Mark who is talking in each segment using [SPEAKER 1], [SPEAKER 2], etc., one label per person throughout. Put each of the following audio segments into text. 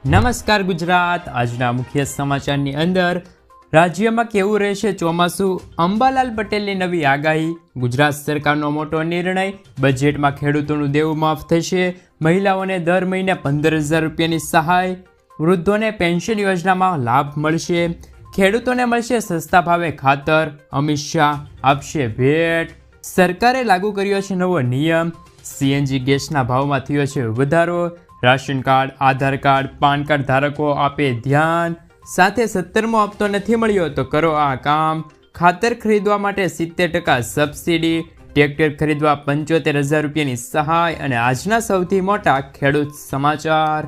[SPEAKER 1] નમસ્કાર ગુજરાત। આજના મુખ્ય સમાચારની અંદર રાજ્યમાં કેવું રહેશે ચોમાસું, અંબાલાલ પટેલની નવી આગાહી, ગુજરાત સરકારનો મોટો નિર્ણય, બજેટમાં ખેડૂતોનું દેવું માફ થશે, મહિલાઓને દર મહિને 15,000 રૂપિયાની સહાય, વૃદ્ધોને પેન્શન યોજનામાં લાભ મળશે, ખેડૂતોને મળશે સસ્તા ભાવે ખાતર, અમિત શાહ આપશે ભેટ, સરકારે લાગુ કર્યો છે નવો નિયમ, સીએનજી ગેસના ભાવમાં થયો છે વધારો, રાશન કાર્ડ, આધાર કાર્ડ, પાન કાર્ડ ધારકો આપે ધ્યાન, સાથે 17મો હપ્તો નથી મળ્યો તો કરો આ કામ, ખાતર ખરીદવા માટે 70% સબસિડી, ટ્રેક્ટર ખરીદવા 75,000 રૂપિયાની સહાય અને આજના સૌથી મોટા ખેડૂત સમાચાર।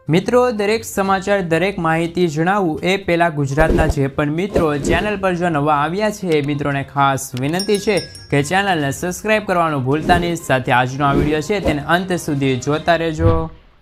[SPEAKER 1] મિત્રો, દરેક સમાચાર, દરેક માહિતી જણાવું એ પહેલાં ગુજરાતના જે પણ મિત્રો ચેનલ પર જો નવા આવ્યા છે એ મિત્રોને ખાસ વિનંતી છે કે ચેનલને સબસ્ક્રાઈબ કરવાનું ભૂલતા નહીં, સાથે આજનો આ વિડીયો છે તેને અંત સુધી જોતા રહેજો।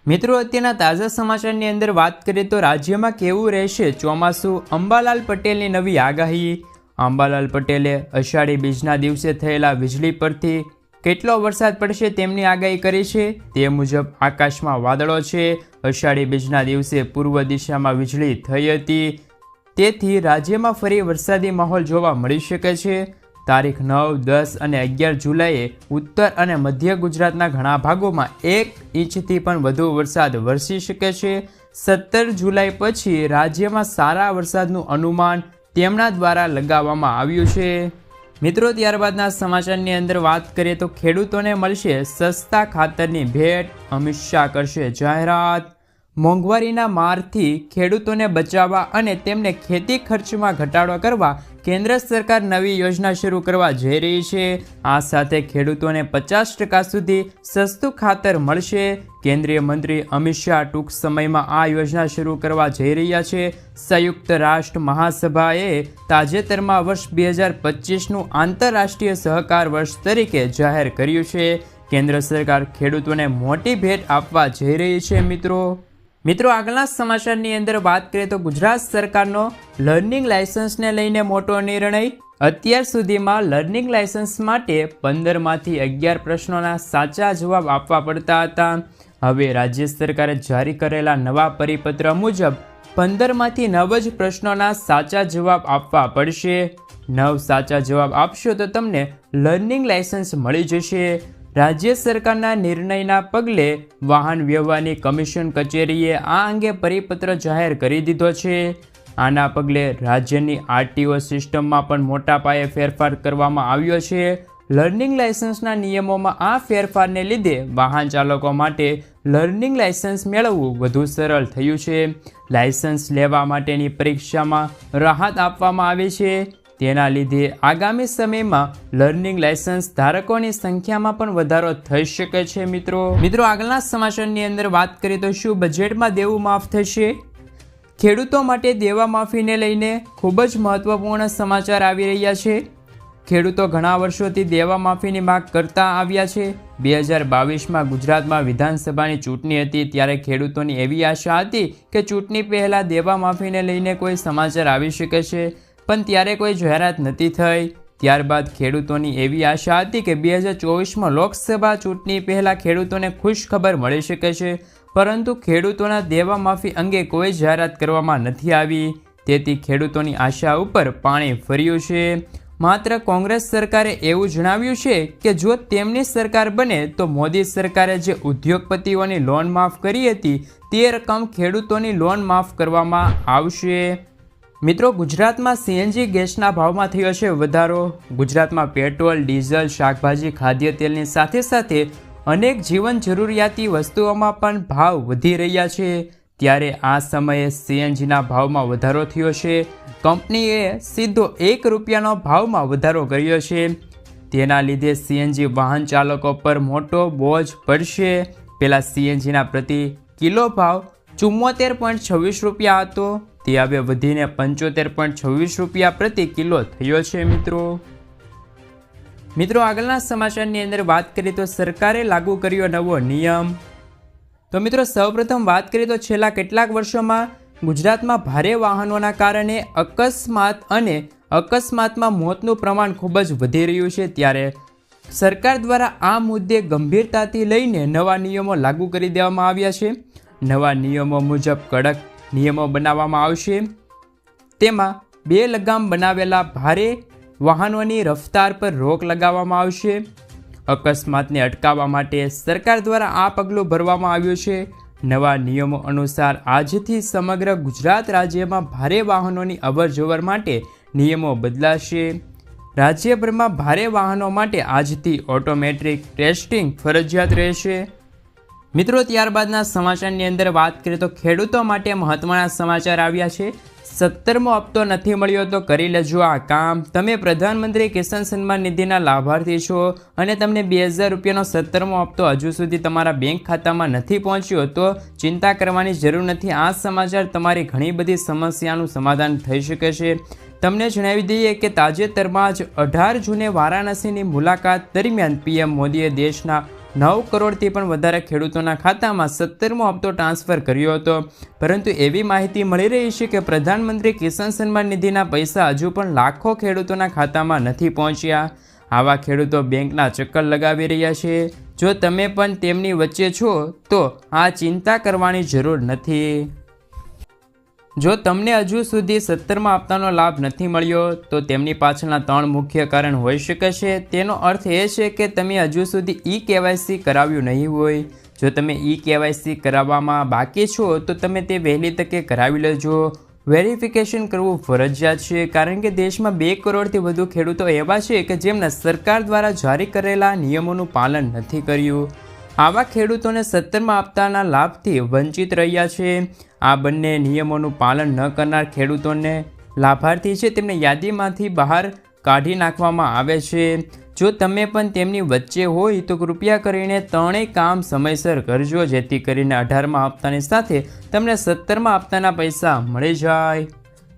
[SPEAKER 1] મિત્રો, અત્યારના તાજા સમાચારની અંદર વાત કરીએ તો રાજ્યમાં કેવું રહેશે ચોમાસું, અંબાલાલ પટેલની નવી આગાહી। અંબાલાલ પટેલે અષાઢી બીજના દિવસે થયેલા વીજળી પરથી કેટલો વરસાદ પડશે તેમની આગાહી કરી છે। તે મુજબ આકાશમાં વાદળો છે। અષાઢી બીજના દિવસે પૂર્વ દિશામાં વીજળી થઈ હતી, તેથી રાજ્યમાં ફરી વરસાદી માહોલ જોવા મળી શકે છે। તારીખ 9, 10 અને 11 જુલાઈએ ઉત્તર અને મધ્ય ગુજરાતના ઘણા ભાગોમાં 1 ઇંચથી પણ વધુ વરસાદ વરસી શકે છે। 17 જુલાઈ પછી રાજ્યમાં સારા વરસાદનું અનુમાન તેમના દ્વારા લગાવવામાં આવ્યું છે। મિત્રો, ત્યારબાદના સમાચારની અંદર વાત કરીએ તો ખેડૂતોને મળશે સસ્તા ખાતરની ભેટ, અમિત શાહ કરશે જાહેરાત। મોંઘવારીના મારથી ખેડૂતોને બચાવવા અને તેમને ખેતી ખર્ચમાં ઘટાડો કરવા કેન્દ્ર સરકાર નવી યોજના શરૂ કરવા જઈ રહી છે। આ સાથે ખેડૂતોને 50% સુધી સસ્તું ખાતર મળશે। કેન્દ્રીય મંત્રી અમિત શાહ ટૂંક સમયમાં આ યોજના શરૂ કરવા જઈ રહ્યા છે। સંયુક્ત રાષ્ટ્ર મહાસભાએ તાજેતરમાં વર્ષ 2025નું આંતરરાષ્ટ્રીય સહકાર વર્ષ તરીકે જાહેર કર્યું છે। કેન્દ્ર સરકાર ખેડૂતોને મોટી ભેટ આપવા જઈ રહી છે। મિત્રો, આગળના સમાચારની અંદર વાત કરીએ તો ગુજરાત સરકારનો લર્નિંગ લાયસન્સને લઈને મોટો નિર્ણય। અત્યાર સુધીમાં લર્નિંગ લાયસન્સ માટે 15માંથી 11 પ્રશ્નોના સાચા જવાબ આપવા પડતા હતા। હવે રાજ્ય સરકારે જારી કરેલા નવા પરિપત્ર મુજબ 15માંથી 9 જ પ્રશ્નોના સાચા જવાબ આપવા પડશે। 9 સાચા જવાબ આપશો તો તમને લર્નિંગ લાયસન્સ મળી જશે। રાજ્ય સરકારના નિર્ણયના પગલે વાહન વ્યવહારની કમિશન કચેરીએ આ અંગે પરિપત્ર જાહેર કરી દીધો છે। આના પગલે રાજ્યની આરટીઓ સિસ્ટમમાં પણ મોટા પાયે ફેરફાર કરવામાં આવ્યો છે। લર્નિંગ લાયસન્સના નિયમોમાં આ ફેરફારને લીધે વાહન ચાલકો માટે લર્નિંગ લાયસન્સ મેળવવું વધુ સરળ થયું છે। લાયસન્સ લેવા માટેની પરીક્ષામાં રાહત આપવામાં આવે છે। તેના લીધે આગામી સમયમાં લર્નિંગ લાયસન્સ ધારકોની સંખ્યામાં પણ વધારો થઈ શકે છે। મિત્રો, આગળના સમાચારની અંદર વાત કરીએ તો શું બજેટમાં દેવું માફ થશે? ખેડૂતો માટે દેવા માફીને લઈને ખૂબ જ મહત્વપૂર્ણ સમાચાર આવી રહ્યા છે। ખેડૂતો ઘણા વર્ષોથી દેવા માફીની માંગ કરતા આવ્યા છે। 2022માં ગુજરાતમાં વિધાનસભાની ચૂંટણી હતી, ત્યારે ખેડૂતોની એવી આશા હતી કે ચૂંટણી પહેલાં દેવા માફીને લઈને કોઈ સમાચાર આવી શકે છે, પણ ત્યારે કોઈ જાહેરાત નથી થઈ। ત્યારબાદ ખેડૂતોની એવી આશા હતી કે 2024માં લોકસભા ચૂંટણી પહેલાં ખેડૂતોને ખુશ ખબર મળી શકે છે, પરંતુ ખેડૂતોના દેવા માફી અંગે કોઈ જાહેરાત કરવામાં નથી આવી। તેથી ખેડૂતોની આશા ઉપર પાણી ફર્યું છે। માત્ર કોંગ્રેસ સરકારે એવું જણાવ્યું છે કે જો તેમની સરકાર બને તો મોદી સરકારે જે ઉદ્યોગપતિઓની લોન માફ કરી હતી તે રકમ ખેડૂતોની લોન માફ કરવામાં આવશે। મિત્રો, ગુજરાતમાં સીએનજી ગેસના ભાવમાં થયો છે વધારો। ગુજરાતમાં પેટ્રોલ, ડીઝલ, શાકભાજી, ખાદ્ય તેલની સાથે સાથે અનેક જીવન જરૂરિયાતી વસ્તુઓમાં પણ ભાવ વધી રહ્યા છે। ત્યારે આ સમયે સીએનજીના ભાવમાં વધારો થયો છે। કંપનીએ સીધો ₹1નો ભાવમાં વધારો કર્યો છે। તેના લીધે સીએનજી વાહન ચાલકો પર મોટો બોજ પડશે। પહેલાં સીએનજીના પ્રતિ કિલો ભાવ 74.26 રૂપિયા હતો, તે હવે વધીને 75.26 રૂપિયા પ્રતિ કિલો થયો છે। મિત્રો, આગળના સમાચારની અંદર વાત કરીએ તો સરકારે લાગુ કર્યો નવો નિયમ। તો મિત્રો, સૌપ્રથમ વાત કરીએ તો છેલ્લા કેટલાક વર્ષોમાં ગુજરાતમાં ભારે વાહનોના કારણે અકસ્માત અને અકસ્માતમાં મોતનું પ્રમાણ ખૂબ જ વધી રહ્યું છે। ત્યારે સરકાર દ્વારા આ મુદ્દે ગંભીરતાથી લઈને નવા નિયમો લાગુ કરી દેવામાં આવ્યા છે। નવા નિયમો મુજબ કડક નિયમો બનાવવામાં આવશે. તેમાં 2 લગામ બનાવેલા ભારે વાહનોની રફતાર પર રોક લગાવવામાં આવશે. અકસ્માતને અટકાવવા માટે સરકાર દ્વારા આ પગલું ભરવામાં આવ્યું છે. નવા નિયમો અનુસાર આજથી સમગ્ર ગુજરાત રાજ્યમાં ભારે વાહનોની અવરજવર માટે નિયમો બદલાશે. રાજ્યભરમાં ભારે વાહનો માટે આજથી ઓટોમેટિક ટેસ્ટિંગ ફરજિયાત રહેશે. મિત્રો, ત્યારબાદના સમાચારની અંદર વાત કરીએ તો ખેડૂતો માટે મહત્વના સમાચાર આવ્યા છે. 17મો હપ્તો નથી મળ્યો તો કરી લેજો આ કામ. તમે પ્રધાનમંત્રી કિસાન સન્માન નિધિના લાભાર્થી છો અને તમને 2000 રૂપિયાનો 17મો હપ્તો હજુ સુધી તમારા બેંક ખાતામાં નથી પહોંચ્યો તો ચિંતા કરવાની જરૂર નથી. આ સમાચાર તમારી ઘણી બધી સમસ્યાનું સમાધાન થઈ શકે છે. તમને જણાવી દઈએ કે તાજેતરમાં જ 18 જૂને વારાણસીની મુલાકાત દરમિયાન પીએમ મોદીએ દેશના 9 કરોડથી પણ વધારે ખેડૂતોના ખાતામાં 17મો હપ્તો ટ્રાન્સફર કર્યો હતો. પરંતુ એવી માહિતી મળી રહી છે કે પ્રધાનમંત્રી કિસાન સન્માન નિધિના પૈસા હજુ પણ લાખો ખેડૂતોના ખાતામાં નથી પહોંચ્યા. આવા ખેડૂતો બેંકના ચક્કર લગાવી રહ્યા છે. જો તમે પણ તેમની વચ્ચે છો તો આ ચિંતા કરવાની જરૂર નથી. જો તમને હજુ સુધી 17મા હપ્તાનો લાભ નથી મળ્યો તો તેમની પાછળના 3 મુખ્ય કારણ હોઈ શકે છે. તેનો અર્થ એ છે કે તમે હજુ સુધી ઈ-KYC કરાવ્યું નહીં હોય. જો તમે ઈ-KYC કરાવવામાં બાકી છો તો તમે તે વહેલી તકે કરાવી લેજો. વેરિફિકેશન કરવું ફરજિયાત છે કારણ કે દેશમાં 2 કરોડથી વધુ ખેડૂતો એવા છે કે જેમણે સરકાર દ્વારા જારી કરેલા નિયમોનું પાલન નથી કર્યું. આવા ખેડૂતોને 17મા હપ્તાના લાભથી વંચિત રહ્યા છે. આ બંને નિયમોનું પાલન ન કરનાર ખેડૂતોને લાભાર્થી છે તેમને યાદીમાંથી બહાર કાઢી નાખવામાં આવે છે. જો તમે પણ તેમની વચ્ચે હોય તો કૃપયા કરીને 3 કામ સમયસર કરજો જેથી કરીને 18મા હપ્તાની સાથે તમને 17મા હપ્તાના પૈસા મળી જાય.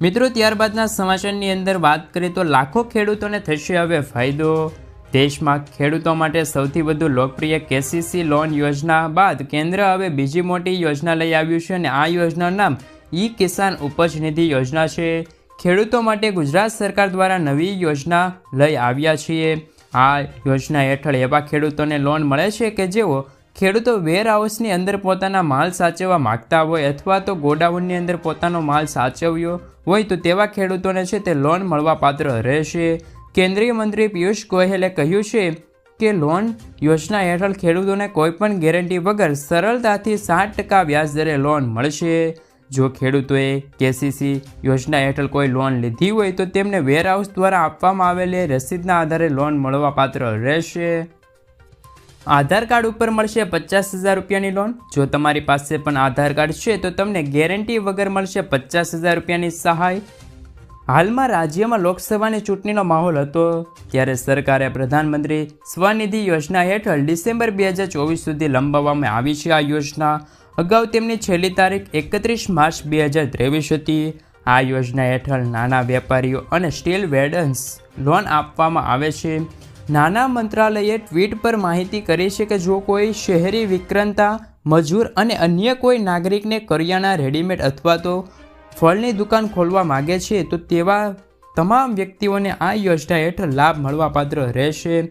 [SPEAKER 1] મિત્રો, ત્યારબાદના સમાચારની અંદર વાત કરીએ તો લાખો ખેડૂતોને થશે હવે ફાયદો. દેશમાં ખેડૂતો માટે સૌથી વધુ લોકપ્રિય KCC લોન યોજના બાદ કેન્દ્ર હવે બીજી મોટી યોજના લઈ આવ્યું છે અને આ યોજનાનું નામ ઈ-કિસાન ઉપજ નિધિ યોજના છે. ખેડૂતો માટે ગુજરાત સરકાર દ્વારા નવી યોજના લઈ આવ્યા છીએ. આ યોજના હેઠળ એવા ખેડૂતોને લોન મળે છે કે જેઓ ખેડૂતો વેરહાઉસની અંદર પોતાના માલ સાચવવા માગતા હોય અથવા તો ગોડાઉનની અંદર પોતાનો માલ સાચવ્યો હોય તો તેવા ખેડૂતોને છે તે લોન મળવાપાત્ર રહેશે. કેન્દ્રીય મંત્રી પિયુષ ગોયલે કહ્યું છે કે લોન યોજના હેઠળ ખેડૂતોને કોઈપણ ગેરંટી વગર સરળતાથી 7% વ્યાજદરે લોન મળશે. જો ખેડૂતોએ KCC યોજના હેઠળ કોઈ લોન લીધી હોય તો તેમને વેરહાઉસ દ્વારા આપવામાં આવેલી રસીદના આધારે લોન મળવાપાત્ર રહેશે. આધાર કાર્ડ ઉપર મળશે 50,000 રૂપિયાની લોન. જો તમારી પાસે પણ આધાર કાર્ડ છે તો તમને ગેરંટી વગર મળશે 50,000 રૂપિયાની સહાય. હાલમાં રાજ્યમાં લોકસભાની ચૂંટણીનો માહોલ હતો ત્યારે સરકારે પ્રધાનમંત્રી સ્વનિધિ યોજના હેઠળ ડિસેમ્બર 2024 સુધી લંબાવવામાં આવી છે. આ યોજના અગાઉ તેમની છેલ્લી તારીખ 31 માર્ચ 2023 હતી. આ યોજના હેઠળ નાના વેપારીઓ અને સ્ટીલ વેન્ડર્સ લોન આપવામાં આવે છે. નાના મંત્રાલયે ટ્વીટ પર માહિતી કરી છે કે જો કોઈ શહેરી વિક્રેતા, મજૂર અને અન્ય કોઈ નાગરિકને કરિયાણા, રેડીમેડ અથવા તો ફળની દુકાન ખોલવા માગે છે તો તેવા તમામ વ્યક્તિઓને આ યોજના હેઠળ લાભ મળવાપાત્ર રહેશે.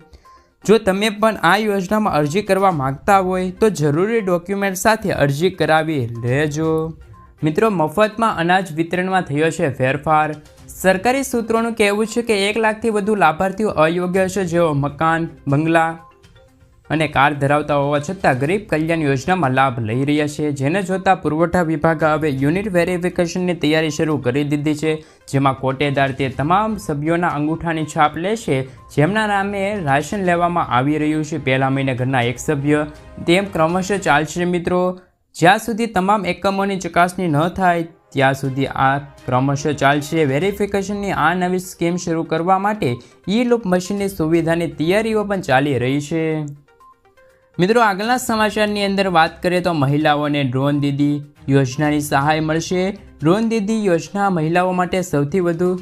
[SPEAKER 1] જો તમે પણ આ યોજનામાં અરજી કરવા માગતા હોય તો જરૂરી ડોક્યુમેન્ટ સાથે અરજી કરાવી લેજો. મિત્રો, મફતમાં અનાજ વિતરણમાં થયો છે ફેરફાર. સરકારી સૂત્રોનું કહેવું છે કે 1 લાખથી વધુ લાભાર્થીઓ અયોગ્ય છે જેઓ મકાન, બંગલા અને કાર ધરાવતા હોવા છતાં ગરીબ કલ્યાણ યોજનામાં લાભ લઈ રહ્યા છે. જેને જોતા પુરવઠા વિભાગે હવે યુનિટ વેરિફિકેશનની તૈયારી શરૂ કરી દીધી છે, જેમાં કોટેદાર તે તમામ સભ્યોના અંગૂઠાની છાપ લેશે જેમના નામે રાશન લેવામાં આવી રહ્યું છે. પહેલા મહિને ઘરના 1 સભ્ય તેમ ક્રમશઃ ચાલશે. મિત્રો, જ્યાં સુધી તમામ એકમોની ચકાસણી ન થાય ત્યાં સુધી આ ક્રમશઃ ચાલશે. વેરિફિકેશનની આ નવી સ્કીમ શરૂ કરવા માટે ઈ-લૂપ મશીનની સુવિધાની તૈયારીઓ પણ ચાલી રહી છે. મિત્રો, આગળના સમાચારની અંદર વાત કરીએ તો મહિલાઓને ડ્રોન દીદી યોજનાની સહાય મળશે. ડ્રોન દીદી યોજના મહિલાઓ માટે સૌથી વધુ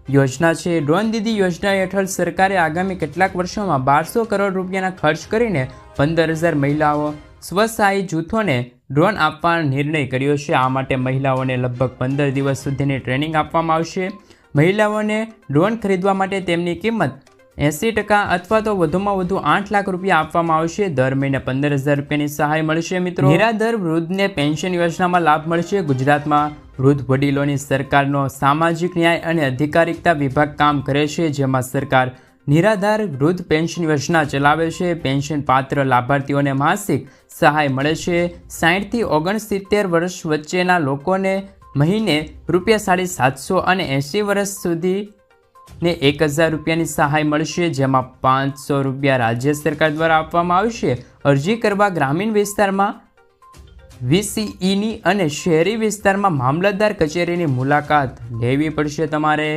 [SPEAKER 1] યોજના છે. ડ્રોન દીદી યોજના હેઠળ સરકારે આગામી કેટલાક વર્ષોમાં 1200 કરોડ રૂપિયાના ખર્ચ કરીને 15,000 મહિલાઓ સ્વસહાય જૂથોને ડ્રોન આપવાનો નિર્ણય કર્યો છે. આ માટે મહિલાઓને લગભગ 15 દિવસ સુધીની ટ્રેનિંગ આપવામાં આવશે. મહિલાઓને ડ્રોન ખરીદવા માટે તેમની કિંમત 80% અથવા તો વધુમાં વધુ 8 લાખ રૂપિયા આપવામાં આવશે. દર મહિને 15,000 રૂપિયાની સહાય મળશે. મિત્રો, નિરાધાર વૃદ્ધને પેન્શન યોજનામાં લાભ મળશે. ગુજરાતમાં વૃદ્ધ વડીલોની સરકારનો સામાજિક ન્યાય અને અધિકારિતા વિભાગ કામ કરે છે, જેમાં સરકાર નિરાધાર વૃદ્ધ પેન્શન યોજના ચલાવે છે. પેન્શન પાત્ર લાભાર્થીઓને માસિક સહાય મળે છે. 60 થી 69 વર્ષ વચ્ચેના લોકોને મહિને ₹750 અને 80 વર્ષ સુધી ને 1,000 રૂપિયાની સહાય મળશે, જેમાં ₹500 રાજ્ય સરકાર દ્વારા આપવામાં આવશે. અરજી કરવા ગ્રામીણ વિસ્તારમાં VCEની અને શહેરી વિસ્તારમાં મામલતદાર કચેરીની મુલાકાત લેવી પડશે. તમારે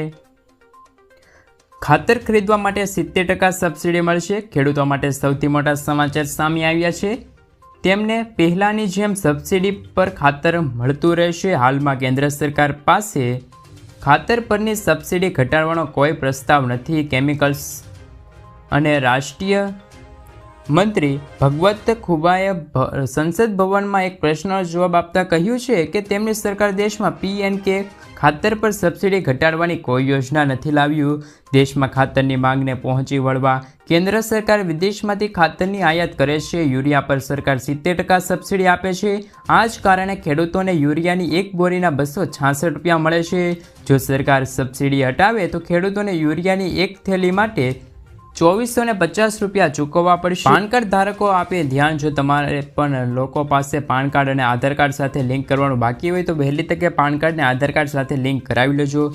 [SPEAKER 1] ખાતર ખરીદવા માટે 70% સબસિડી મળશે. ખેડૂતો માટે સૌથી મોટા સમાચાર સામે આવ્યા છે. તેમને પહેલાંની જેમ સબસિડી પર ખાતર મળતું રહેશે. હાલમાં કેન્દ્ર સરકાર પાસે ખાતર પરની સબસિડી ઘટાડવાનો કોઈ પ્રસ્તાવ નથી. કેમિકલ્સ અને રાષ્ટ્રીય મંત્રી ભગવત ખુબાએ સંસદ ભવનમાં એક પ્રશ્નનો જવાબ આપતા કહ્યું છે કે તેમની સરકાર દેશમાં P&K ખાતર પર સબસિડી ઘટાડવાની કોઈ યોજના નથી લાવ્યું. દેશમાં ખાતરની માંગને પહોંચી વળવા કેન્દ્ર સરકાર વિદેશમાંથી ખાતરની આયાત કરે છે. યુરિયા પર સરકાર 70% સબસિડી આપે છે. આ જ કારણે ખેડૂતોને યુરિયાની એક બોરીના ₹266 મળે છે. જો સરકાર સબસિડી હટાવે તો ખેડૂતોને યુરિયાની એક થેલી માટે ₹2,450 ચૂકવવા પડશે. પાન કાર્ડ ધારકો આપે ધ્યાન, જો તમારે પણ લોકો પાસે પાન કાર્ડ અને આધાર કાર્ડ સાથે લિંક કરવાનું બાકી હોય તો વહેલી તકે પાન કાર્ડને આધાર કાર્ડ સાથે લિંક કરાવી લેજો.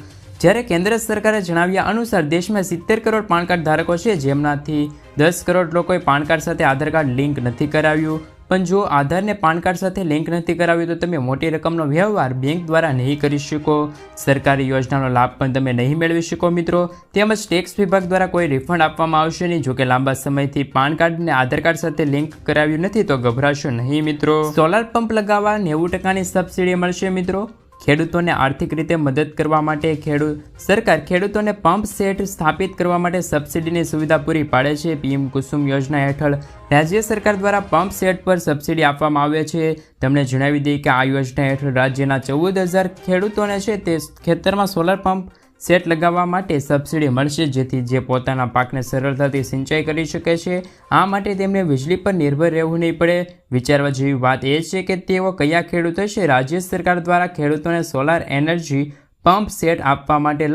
[SPEAKER 1] જ્યારે કેન્દ્ર સરકારે જણાવ્યા અનુસાર દેશમાં 70 કરોડ પાન કાર્ડ ધારકો છે, જેમનાથી 10 કરોડ લોકોએ પાન કાર્ડ સાથે આધાર કાર્ડ લિંક નથી કરાવ્યું. પણ જો આધારને પાન કાર્ડ સાથે લિંક નથી કરાવ્યું તો તમે મોટી રકમનો વ્યવહાર બેંક દ્વારા નહીં કરી શકો. સરકારી યોજનાનો લાભ પણ તમે નહીં મેળવી શકો. મિત્રો, તેમજ ટેક્સ વિભાગ દ્વારા કોઈ રિફંડ આપવામાં આવશે નહીં. જોકે લાંબા સમયથી પાન કાર્ડને આધાર કાર્ડ સાથે લિંક કરાવ્યું નથી તો ગભરાશો નહીં. મિત્રો, સોલાર પંપ લગાવવા 90%ની સબસિડી મળશે. મિત્રો, ખેડૂતોને આર્થિક રીતે મદદ કરવા માટે સરકાર ખેડૂતોને પંપ સેટ સ્થાપિત કરવા માટે સબસિડીની સુવિધા પૂરી પાડે છે. PM કુસુમ યોજના હેઠળ રાજ્ય સરકાર દ્વારા પંપ સેટ પર સબસિડી આપવામાં આવે છે. તમને જણાવી દઈએ કે આ યોજના હેઠળ રાજ્યના 14,000 ખેડૂતોને છે તે ખેતરમાં સોલાર પંપ સેટ લગાવવા માટે સબસિડી મળશે, જેથી જે પોતાના પાકને સરળતાથી સિંચાઈ કરી શકે છે. આ માટે તેમને વીજળી પર નિર્ભર રહેવું નહીં પડે. વિચારવા જેવી વાત એ છે કે તેઓ કયા ખેડૂતો છે. રાજ્ય સરકાર દ્વારા ખેડૂતોને સોલાર એનર્જી પંપ સેટ આપવા માટે